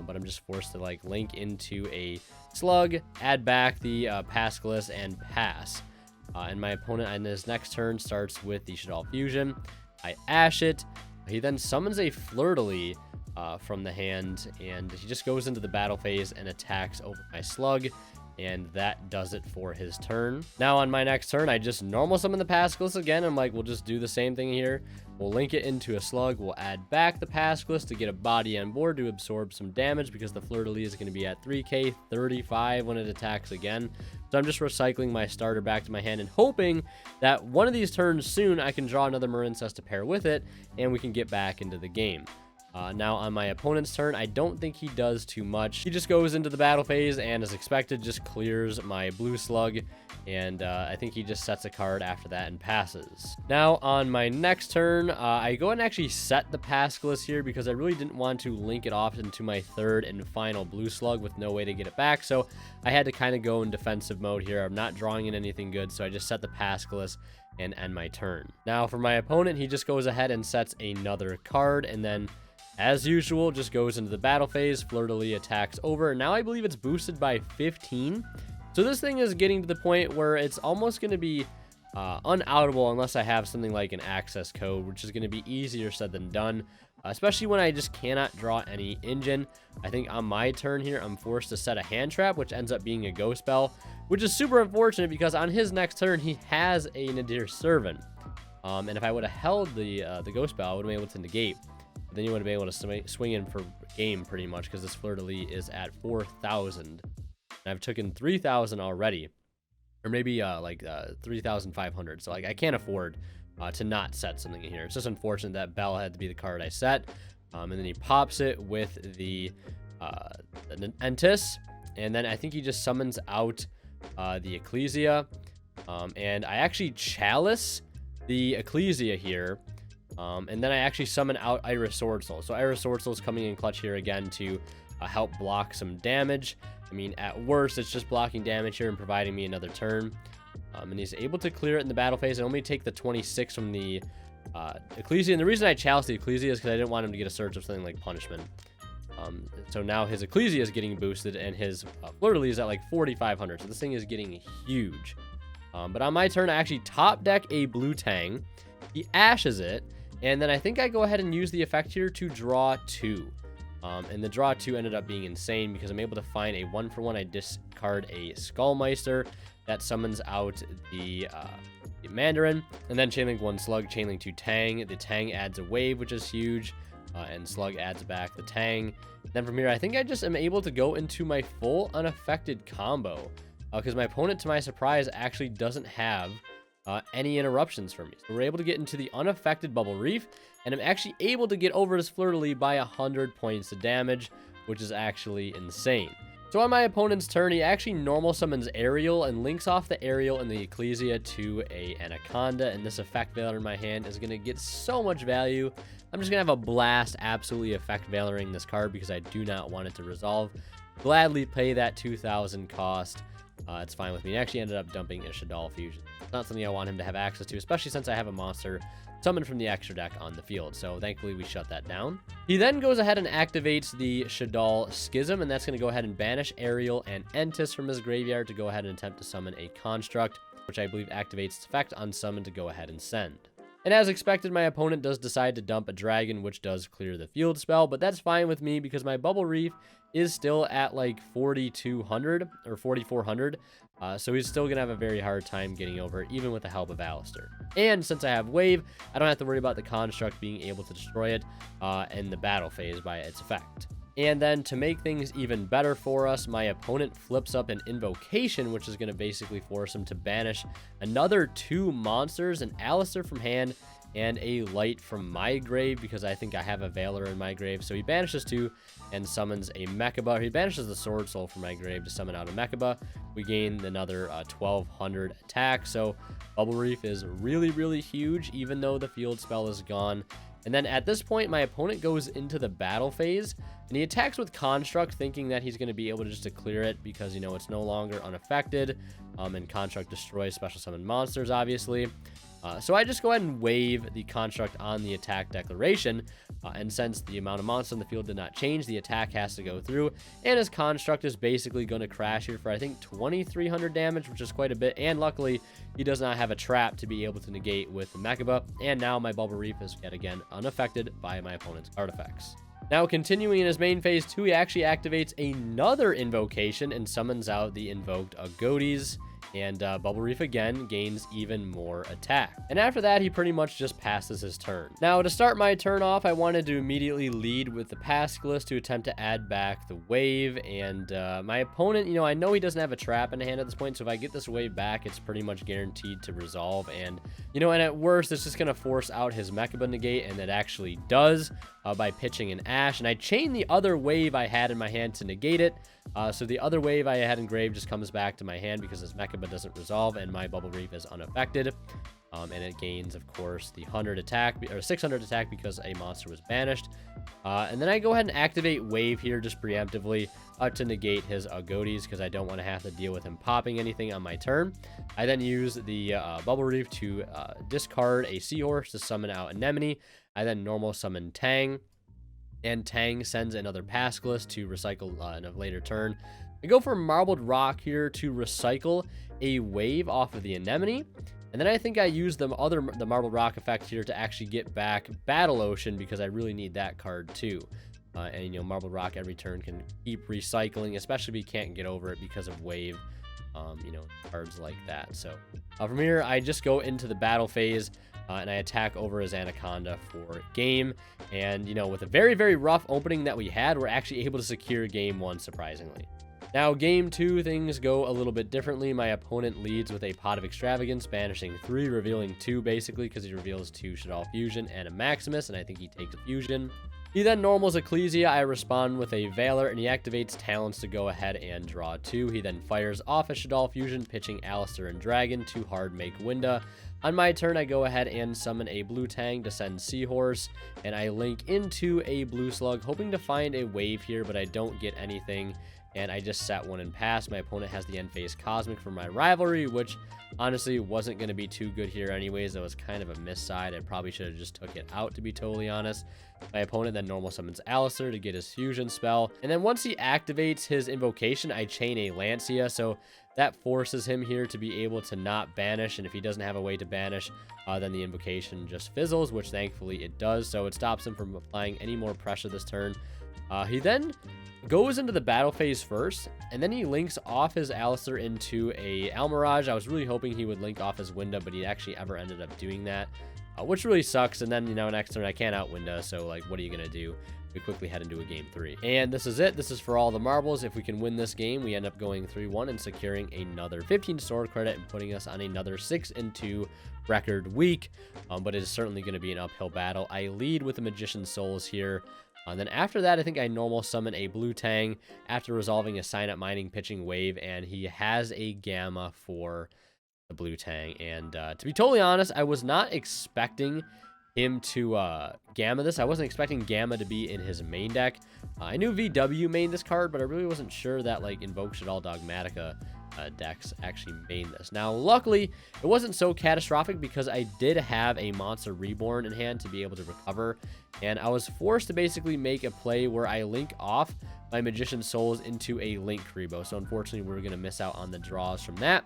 But I'm just forced to like link into a slug, add back the Pascalis, and pass. And my opponent on his next turn starts with the Shaddoll Fusion. I ash it. He then summons a Fleur-de-Lis from the hand, and he just goes into the battle phase and attacks over my slug. And that does it for his turn. Now on my next turn, I just normal summon the Pascalis again. I'm like, we'll just do the same thing here. We'll link it into a slug. We'll add back the Pascalis to get a body on board to absorb some damage, because the Fleur-de-Lis is going to be at 3k 35 when it attacks again. So I'm just recycling my starter back to my hand and hoping that one of these turns soon I can draw another Marincess to pair with it and we can get back into the game. Now on my opponent's turn, I don't think he does too much. He just goes into the battle phase and, as expected, just clears my blue slug, and I think he just sets a card after that and passes. Now on my next turn, I go ahead and actually set the Pascalis here because I really didn't want to link it off into my third and final blue slug with no way to get it back, so I had to kind of go in defensive mode here. I'm not drawing in anything good, so I just set the Pascalis and end my turn. Now for my opponent, he just goes ahead and sets another card, and then as usual, just goes into the battle phase. Fleur-de-Lis attacks over. Now I believe it's boosted by 15. So this thing is getting to the point where it's almost going to be unoutable unless I have something like an access code, which is going to be easier said than done, especially when I just cannot draw any engine. I think on my turn here, I'm forced to set a hand trap, which ends up being a ghost spell, which is super unfortunate because on his next turn, he has a Nadir Servant. And if I would have held the ghost spell, I would have been able to negate. Then you would have been able to swing in for game pretty much, because this Fleur-de-Lis is at 4,000. And I've taken 3,000 already, or maybe 3,500. So like I can't afford to not set something in here. It's just unfortunate that Bell had to be the card I set. And then he pops it with the Entis, and then I think he just summons out the Ecclesia. And I actually Chalice the Ecclesia here. And then I actually summon out Iris Sword Soul. So Iris Sword Soul is coming in clutch here again to help block some damage. I mean, at worst, it's just blocking damage here and providing me another turn. And he's able to clear it in the battle phase and only take the 26 from the Ecclesia. And the reason I Chalice the Ecclesia is because I didn't want him to get a surge of something like Punishment. So now his Ecclesia is getting boosted, and his Fleur-de-Lis is at like 4,500. So this thing is getting huge. But on my turn, I actually top deck a blue Tang. He ashes it. And then I think I go ahead and use the effect here to draw 2. And the draw 2 ended up being insane because I'm able to find a 1-for-1. I discard a Skullmeister that summons out the Mandarin. And then Chainlink 1 Slug, Chainlink 2 Tang. The Tang adds a wave, which is huge. And Slug adds back the Tang. Then from here, I think I just am able to go into my full unaffected combo. Because my opponent, to my surprise, actually doesn't have any interruptions for me. So we're able to get into the unaffected Bubble Reef, and I'm actually able to get over this Fleur-de-Lis by 100 points of damage, which is actually insane. So on my opponent's turn, he actually normal summons Ariel and links off the Ariel and the Ecclesia to a Anaconda, and this effect Valor in my hand is going to get so much value. I'm just going to have a blast absolutely effect Valoring this card because I do not want it to resolve. Gladly pay that 2,000 cost. It's fine with me. I actually ended up dumping a Shaddoll Fusion. It's not something I want him to have access to, especially since I have a monster summoned from the extra deck on the field. So thankfully we shut that down. He then goes ahead and activates the Shaddoll Schism, and that's going to go ahead and banish Ariel and Entis from his graveyard to go ahead and attempt to summon a Construct, which I believe activates its effect on summon to go ahead and send. And as expected, my opponent does decide to dump a dragon, which does clear the field spell, but that's fine with me because my Bubble Reef is still at like 4,200 or 4,400. So he's still going to have a very hard time getting over it, even with the help of Alistair. And since I have Wave, I don't have to worry about the Construct being able to destroy it in the battle phase by its effect. And then to make things even better for us, my opponent flips up an Invocation, which is going to basically force him to banish another 2 monsters, an Alistair from hand and a light from my grave because I think I have a Valor in my grave. So he banishes 2 and summons a Mechaba. He banishes the Sword Soul from my grave to summon out a Mechaba. We gain another 1200 attack. So Bubble Reef is really, really huge, even though the field spell is gone. And then at this point, my opponent goes into the battle phase, and he attacks with Construct, thinking that he's going to be able to just to clear it because, you know, it's no longer unaffected, and Construct destroys special summon monsters, obviously. So I just go ahead and wave the Construct on the attack declaration, and since the amount of monsters in the field did not change, the attack has to go through, and his Construct is basically going to crash here for, I think, 2300 damage, which is quite a bit, and luckily, he does not have a trap to be able to negate with the Mechaba, and now my Bubble Reef is yet again unaffected by my opponent's artifacts. Now, continuing in his main phase 2, he actually activates another invocation and summons out the invoked Agodes, and Bubble Reef again gains even more attack. And after that, he pretty much just passes his turn. Now, to start my turn off, I wanted to immediately lead with the Pascalis to attempt to add back the wave, and my opponent, you know, I know he doesn't have a trap in hand at this point, so if I get this wave back, it's pretty much guaranteed to resolve, and, you know, and at worst, it's just going to force out his Mechaba negate, and it actually does by pitching an Ash, and I chain the other wave I had in my hand to negate it. So the other wave I had engraved just comes back to my hand because his Mechaba doesn't resolve and my Bubble Reef is unaffected. And it gains, of course, the 100 attack, or 600 attack because a monster was banished. And then I go ahead and activate Wave here just preemptively to negate his Agodes because I don't want to have to deal with him popping anything on my turn. I then use the Bubble Reef to discard a Seahorse to summon out Anemone. I then normal summon Tang. And Tang sends another Pascalis to recycle in a later turn. I go for Marbled Rock here to recycle a wave off of the Anemone. And then I think I use the Marbled Rock effect here to actually get back Battle Ocean because I really need that card too. And, you know, Marbled Rock every turn can keep recycling, especially if you can't get over it because of wave, you know, cards like that. So from here, I just go into the battle phase. And I attack over his Anaconda for game. And, you know, with a very, very rough opening that we had, we're actually able to secure game 1, surprisingly. Now, game 2, things go a little bit differently. My opponent leads with a Pot of Extravagance, banishing 3, revealing 2, basically, because he reveals 2 Shaddoll Fusion and a Maximus, and I think he takes a Fusion. He then normals Ecclesia. I respond with a Valor, and he activates Talents to go ahead and draw 2. He then fires off a Shaddoll Fusion, pitching Alistair and Dragon to hard make Winda. On my turn, I go ahead and summon a Blue Tang to send Seahorse, and I link into a Blue Slug, hoping to find a wave here, but I don't get anything, and I just set 1 and pass. My opponent has the end phase Cosmic for my Rivalry, which honestly wasn't going to be too good here anyways. That was kind of a miss side. I probably should have just took it out, to be totally honest. My opponent then normal summons Alistair to get his fusion spell, and then once he activates his invocation, I chain a Lancia, so that forces him here to be able to not banish, and if he doesn't have a way to banish, then the invocation just fizzles, which thankfully it does, so it stops him from applying any more pressure this turn. He then goes into the battle phase first, and then he links off his Alistair into a Almirage. I was really hoping he would link off his Winda, but he actually ever ended up doing that, which really sucks. And then, you know, next turn I can't out Winda, so like, what are you gonna do? We quickly head into a game 3. And this is it. This is for all the marbles. If we can win this game, we end up going 3-1 and securing another 15 sword credit and putting us on another 6-2 record week. But it is certainly going to be an uphill battle. I lead with the Magician's Souls here. And then after that, I think I normal summon a Blue Tang after resolving a Sign Up Mining pitching wave, and he has a Gamma for the Blue Tang. And to be totally honest, I was not expecting him to Gamma this. I wasn't expecting Gamma to be in his main deck. I knew VW main this card, but I really wasn't sure that like Invoke Shaddoll Dogmatica decks actually main this. Now, luckily, it wasn't so catastrophic because I did have a Monster Reborn in hand to be able to recover, and I was forced to basically make a play where I link off my Magician's Souls into a Link Karibo. So unfortunately, we're going to miss out on the draws from that.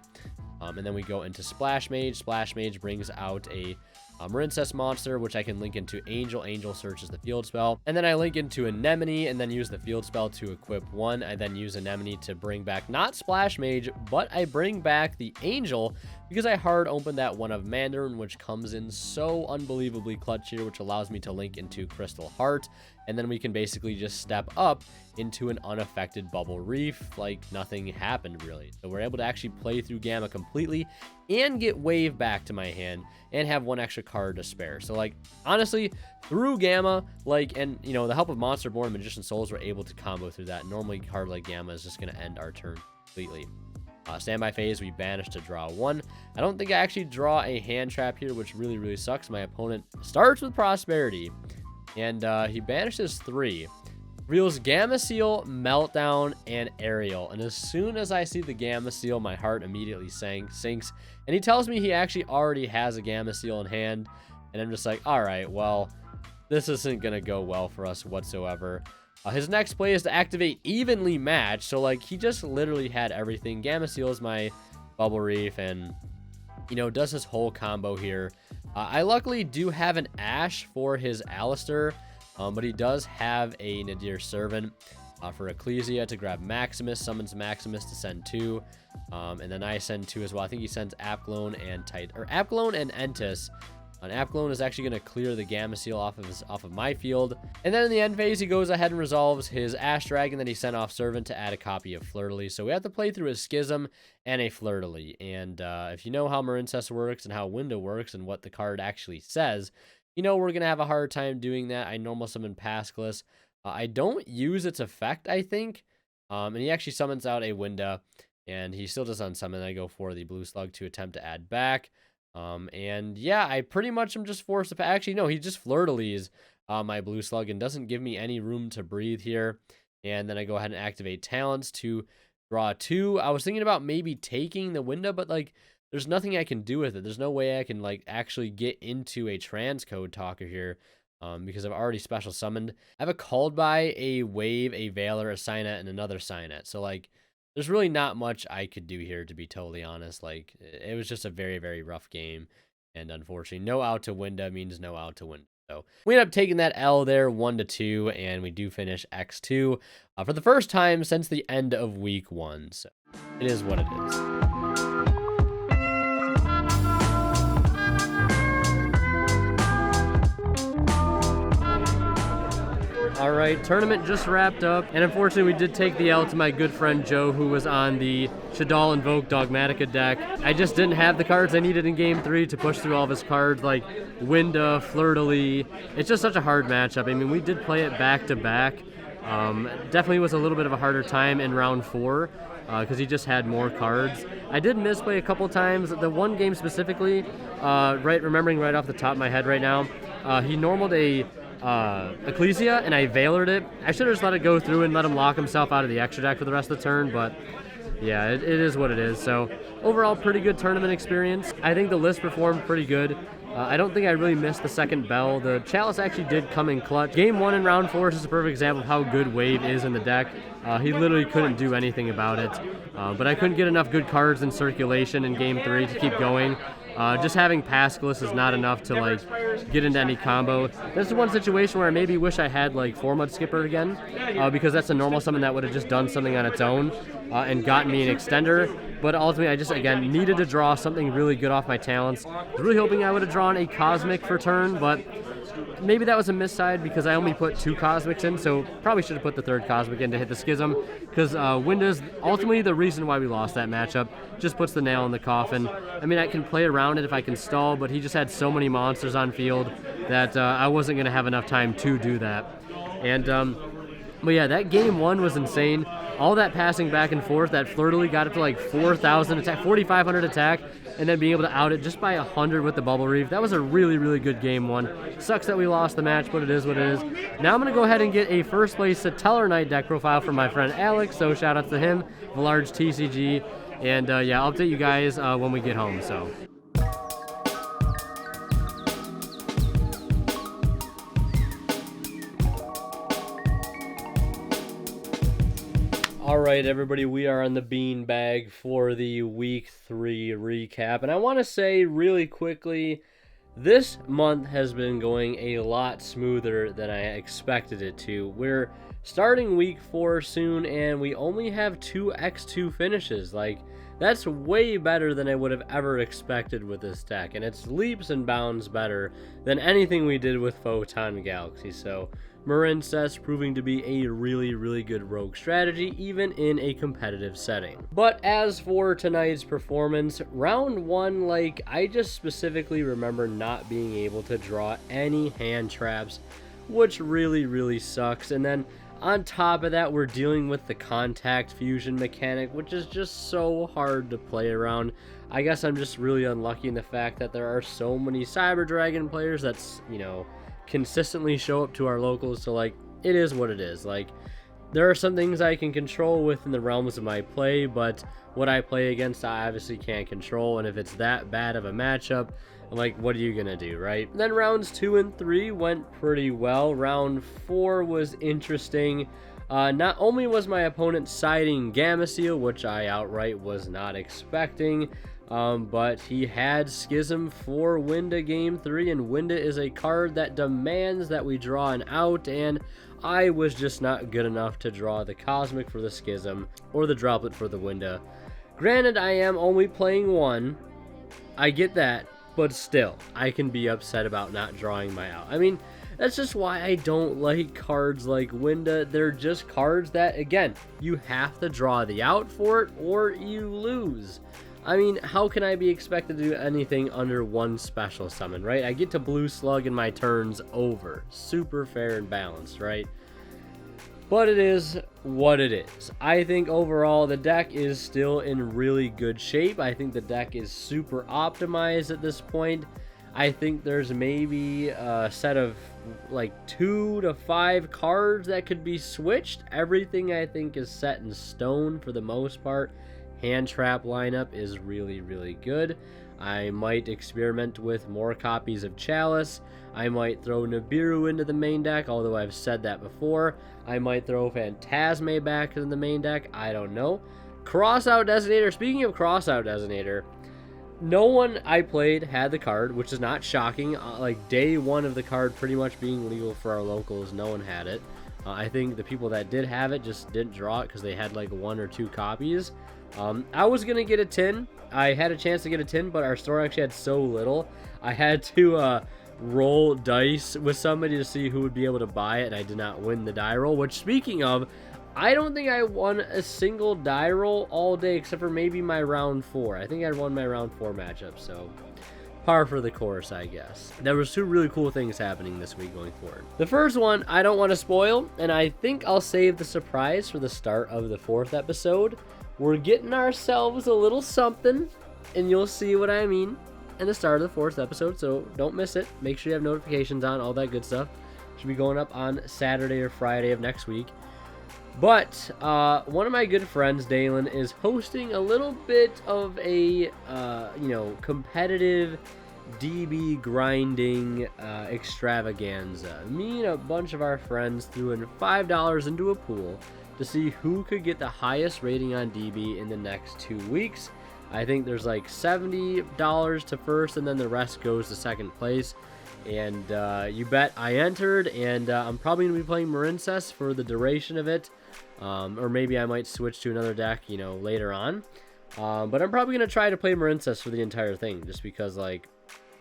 And then we go into Splash Mage. Splash Mage brings out a Marincess monster, which I can link into Angel. Angel searches the field spell. And then I link into Anemone and then use the field spell to equip 1. I then use Anemone to bring back not Splash Mage, but I bring back the Angel because I hard open that one of Mandarin, which comes in so unbelievably clutch here, which allows me to link into Crystal Heart and then we can basically just step up into an unaffected bubble reef like nothing happened really. So we're able to actually play through Gamma completely and get Wave back to my hand and have one extra card to spare. So like honestly, through Gamma, like, and you know, the help of Monster Born and Magician Souls, we're able to combo through that. Normally a card like Gamma is just going to end our turn completely. Standby phase, we banish to draw 1. I don't think I actually draw a hand trap here, which really sucks. My opponent starts with Prosperity, and he banishes 3. Reveals Gamma Seal, Meltdown, and Aerial. And as soon as I see the Gamma Seal, my heart immediately sinks. And he tells me he actually already has a Gamma Seal in hand. And I'm just like, all right, well, this isn't going to go well for us whatsoever. His next play is to activate Evenly Match. So, like, he just literally had everything. Gamma Seal is my Bubble Reef and, you know, does his whole combo here. I luckily do have an Ash for his Alistair, but he does have a Nadir Servant for Ecclesia to grab Maximus, summons Maximus to send 2, and then I send 2 as well. I think he sends Apglone and Apglone and Entis. Apglone is actually going to clear the Gamma Seal off of my field. And then in the end phase, he goes ahead and resolves his Ash Dragon that he sent off Servant to add a copy of Fleur-de-Lis. So we have to play through a Schism and a Fleur-de-Lis. And if you know how Marincess works and how Window works and what the card actually says, you know we're going to have a hard time doing that. I normal summon Pascalus. I don't use its effect, I think. And he actually summons out a Winda. And he still does unsummon. I go for the Blue Slug to attempt to add back. And yeah, I pretty much am just forced to... Actually, no, he just Fleur-de-Lis my Blue Slug and doesn't give me any room to breathe here. And then I go ahead and activate Talents to draw 2. I was thinking about maybe taking the window, but like, there's nothing I can do with it. There's no way I can like actually get into a transcode talker here. Because I've already special summoned. I have a Called By, a Wave, a Veiler, a Signet, and another Signet. So like, there's really not much I could do here, to be totally honest. Like, it was just a very rough game. And unfortunately, no out to Winda means no out to Winda. So we end up taking that L there, 1-2, and we do finish X2 for the first time since the end of week 1. So it is what it is. All right, tournament just wrapped up, and unfortunately we did take the L to my good friend Joe, who was on the Shaddoll Invoke Dogmatica deck. I just didn't have the cards I needed in Game 3 to push through all of his cards, like Winda, Fleur-de-Lis. It's just such a hard matchup. I mean, we did play it back-to-back. Definitely was a little bit of a harder time in round 4, because he just had more cards. I did misplay a couple times. The one game specifically, remembering right off the top of my head right now, he normaled a Ecclesia, and I Veilered it. I should have just let it go through and let him lock himself out of the extra deck for the rest of the turn, but yeah, it is what it is. So overall, pretty good tournament experience. I think the list performed pretty good. I don't think I really missed the second bell. The Chalice actually did come in clutch. Game 1 in round 4 is just a perfect example of how good Wave is in the deck. He literally couldn't do anything about it, but I couldn't get enough good cards in circulation in Game 3 to keep going. Just having Pascalus is not enough to like get into any combo. This is one situation where I maybe wish I had like 4-Mud Skipper again, because that's a normal summon that would have just done something on its own and gotten me an extender. But ultimately, I just, again, needed to draw something really good off my talents. I was really hoping I would have drawn a Cosmic for turn, but maybe that was a miss side because I only put 2 Cosmics in, so probably should have put the 3rd Cosmic in to hit the Schism, because Winda's ultimately the reason why we lost that matchup. Just puts the nail in the coffin. I mean, I can play around it if I can stall, but he just had so many monsters on field that I wasn't going to have enough time to do that. And, but yeah, that game 1 was insane. All that passing back and forth, that Fleur-de-Lis got up to like 4,000 attack, 4,500 attack, and then being able to out it just by 100 with the Bubble Reef. That was a really good game 1. Sucks that we lost the match, but it is what it is. Now I'm going to go ahead and get a first place Satellar Knight deck profile from my friend Alex, so shout out to him, the large TCG. And yeah, I'll update you guys when we get home, so. All right, everybody, we are on the beanbag for the Week 3 recap. And I want to say really quickly, this month has been going a lot smoother than I expected it to. We're starting Week 4 soon, and we only have 2 X2 finishes. Like, That's way better than I would have ever expected with this deck, and it's leaps and bounds better than anything we did with Photon Galaxy. So Marincess proving to be a really good rogue strategy, even in a competitive setting. But as for tonight's performance, round 1, like, I just specifically remember not being able to draw any hand traps, which really sucks. And then on top of that, we're dealing with the contact fusion mechanic, which is just so hard to play around. I guess I'm just really unlucky in the fact that there are so many Cyber Dragon players that's, you know, consistently show up to our locals. So like, it is what it is. Like, there are some things I can control within the realms of my play, but what I play against I obviously can't control, and if it's that bad of a matchup, I'm like, what are you gonna do, right? And then rounds 2 and 3 went pretty well. Round 4 was interesting. Not only was my opponent siding Gameciel, which I outright was not expecting, but he had Schism for Winda game 3, and Winda is a card that demands that we draw an out, and I was just not good enough to draw the Cosmic for the Schism or the Droplet for the Winda. Granted, I am only playing one, I get that, but still, I can be upset about not drawing my out. I mean, that's just why I don't like cards like Winda. They're just cards that, again, you have to draw the out for it or you lose. I mean, how can I be expected to do anything under one special summon, right? I get to blue slug and my turn's over. Super fair and balanced, right? But it is what it is. I think overall the deck is still in really good shape. I think the deck is super optimized at this point. I think there's maybe a set of like 2 to 5 cards that could be switched. Everything I think is set in stone for the most part. Hand trap lineup is really good. I might experiment with more copies of Chalice. I might throw Nibiru into the main deck, although I've said that before. I might throw Phantasme back in the main deck. I don't know. Crossout Designator. Speaking of Crossout Designator, no one I played had the card, which is not shocking. Like day 1 of the card pretty much being legal for our locals, no one had it. I think the people that did have it just didn't draw it because they had like 1 or 2 copies. I was going to get a tin. I had a chance to get a tin, but our store actually had so little. I had to roll dice with somebody to see who would be able to buy it, and I did not win the die roll, which, speaking of, I don't think I won a single die roll all day except for maybe my round 4. I think I won my round 4 matchup, so par for the course, I guess. There was 2 really cool things happening this week going forward. The first one, I don't want to spoil, and I think I'll save the surprise for the start of the 4th episode. We're getting ourselves a little something, and you'll see what I mean in the start of the 4th episode, so don't miss it. Make sure you have notifications on, all that good stuff. Should be going up on Saturday or Friday of next week. But one of my good friends, Dalen, is hosting a little bit of a competitive DB grinding extravaganza. Me and a bunch of our friends threw in $5 into a pool to see who could get the highest rating on DB in the next 2 weeks. I think there's like $70 to first, and then the rest goes to second place. And you bet I entered, and I'm probably going to be playing Marincess for the duration of it. Or maybe I might switch to another deck, later on. But I'm probably going to try to play Marincess for the entire thing, just because, like,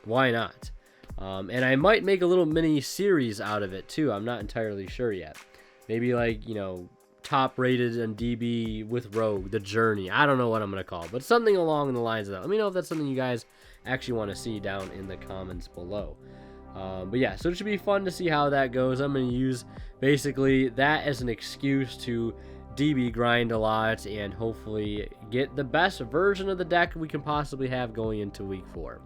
why not? And I might make a little mini series out of it, too. I'm not entirely sure yet. Maybe, like, top rated and DB with Rogue, the journey. I don't know what I'm going to call it, but something along the lines of that. Let me know if that's something you guys actually want to see down in the comments below. But yeah, so it should be fun to see how that goes. I'm going to use basically that as an excuse to DB grind a lot and hopefully get the best version of the deck we can possibly have going into week 4.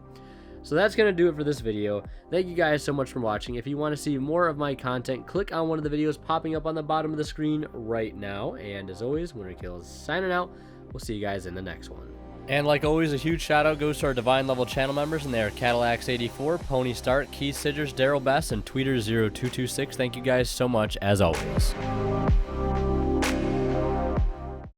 So that's going to do it for this video. Thank you guys so much for watching. If you want to see more of my content, click on one of the videos popping up on the bottom of the screen right now. And as always, WinterKill is signing out. We'll see you guys in the next one. And like always, a huge shout out goes to our Divine level channel members, and they are Cadillacs84, Pony Start, Keith Sidgers, Daryl Bess, and Tweeter0226. Thank you guys so much as always.